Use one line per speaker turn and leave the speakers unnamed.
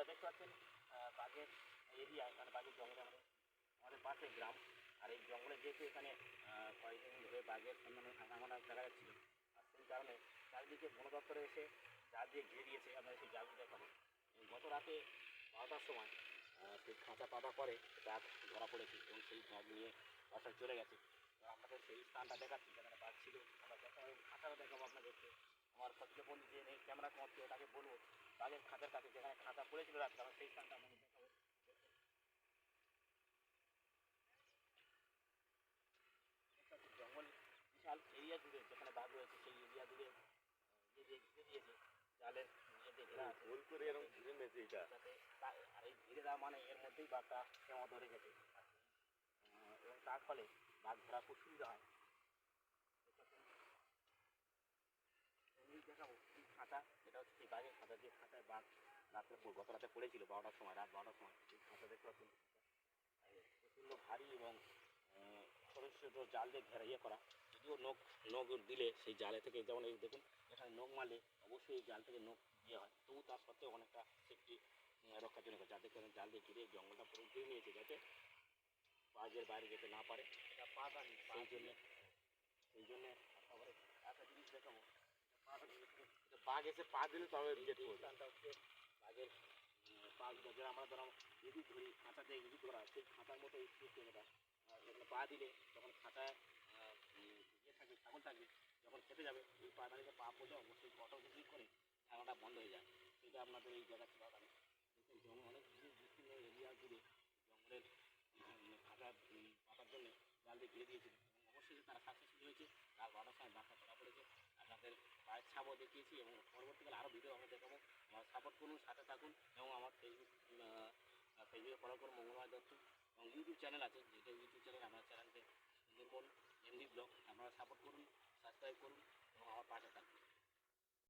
বন্ধুরা দেখতে পাচ্ছেন বাঘের এরিয়ায় মানে বাঘের জঙ্গলে আমাদের পাশে গ্রাম। আর এই জঙ্গলে যেহেতু এখানে কয়েকদিন ধরে বাঘের সন্ধান আনাগোনা দেখা যাচ্ছিল, আর সেই কারণে চারিদিকে বন দপ্তরে এসে জাল দিয়ে ঘিরে দিয়েছে। আমরা সেই জালটি দেখাবো। গত রাতে 12টার সময় সেই খাঁচা পাতা পরে বাঘ ধরা পড়েছে এবং সেই বাঘ নিয়ে বাসায় চলে গেছে। তো আপনাদের সেই স্থানটা দেখাচ্ছি যেখানে বাঘ ছিল। আমরা দেখাবো, খাঁচাটা দেখাবো আপনাদেরকে। আমার প্রতিবন্ধী যে নেই ক্যামেরা করছে তাকে বলবো বাঘের খাঁচার কাছে যেখানে খাঁচা পড়েছিল রাত্রে, আমরা সেই স্থানটা আপনাদের দেখাবো। জঙ্গল বিশাল এরিয়া জুড়ে যেখানে বাঘ রয়েছে সেই এরিয়া জুড়ে ইয়ে দিয়ে ঘিরে দিয়েছে, জালের ইয়ে দিয়ে ঘেরা আছে।
ভুল করে এরকম ঘিরে নিয়েছে এটা।
যাতে আর এই ঘিরে দেওয়া মানে এর মধ্যেই বাঘটা কেমন ধরে গেছে, এবং তার ফলে বাঘ ধরা খুব সুবিধা হয়। দেখাবো এই খাঁচা, এটা হচ্ছে সেই বাঘের খাঁচা, যে খাঁচায় বাঘ রাত্রে গত রাতে পড়েছিল 12টার সময়, রাত 12টার সময়। সেই খাঁচা দেখতে পাচ্ছেন প্রচণ্ড ভারী এবং ছোটো জাল দিয়ে ঘেরা ইয়ে করা। যদিও নখ দিলে সেই জালে থেকে, যেমন এই দেখুন এখানে নখ মারলে অবশ্যই এই জাল থেকে নখ দিয়ে হয়, তবু তার সত্ত্বেও অনেকটা সেফটি রক্ষার জন্য জাল দেখতে জাল দিয়ে ঘিরে জঙ্গলটা পুরো ঘিরে নিয়েছে যাতে বাঘের বাইরে যেতে না পারে। এটা পাদানি, সেই জন্যে তারপরে একটা জিনিস দেখাবো।
বাঘ এসে পা দিলে তবে রিজেক্ট
এই
করবে।
স্থানটা হচ্ছে বাঘের পা, যারা আমরা ধরো ইঁদুর ধরি, খাঁচা দিয়ে ইঁদুর ধরা, সেই খাঁচার মতো এই সিস্টেমটা। এখানে পা দিলে যখন খাঁচায় ইয়ে থাকবে, ছাগল থাকবে, যখন খেতে যাবে এই পা দাঁড়িয়ে পা পড়লে অবশ্যই অটোমেটিক করে ঢাকাটা বন্ধ হয়ে যায়। সেটা আপনাদের এই জায়গাতে বাগানে দেখুন জঙ্গল অনেক বিস্তীর্ণ এরিয়া জুড়ে জঙ্গলের খাঁচা পাতার জন্য জাল দিয়ে ঘিরে দিয়েছিল এবং অবশ্যই তারা সাকসেসফুল হয়েছে। রাত 12টার সময় বাঘটা ধরা পড়েছে। আপনাদের পায়ের ছাপও দেখিয়েছি এবং পরবর্তীকালে আরও ভিডিও আমরা দেখাবো। আমার সাপোর্ট করুন, সাথে থাকুন এবং আমার ফেসবুকে ফলো করুন মঙ্গলবার দত্ত, এবং ইউটিউব চ্যানেল আছে, যেটা ইউটিউব চ্যানেল আমার চ্যানেলকে সুন্দরবন এমডি ব্লগ। আপনারা সাপোর্ট করুন, সাবস্ক্রাইব করুন এবং আমার পাশে থাকুন।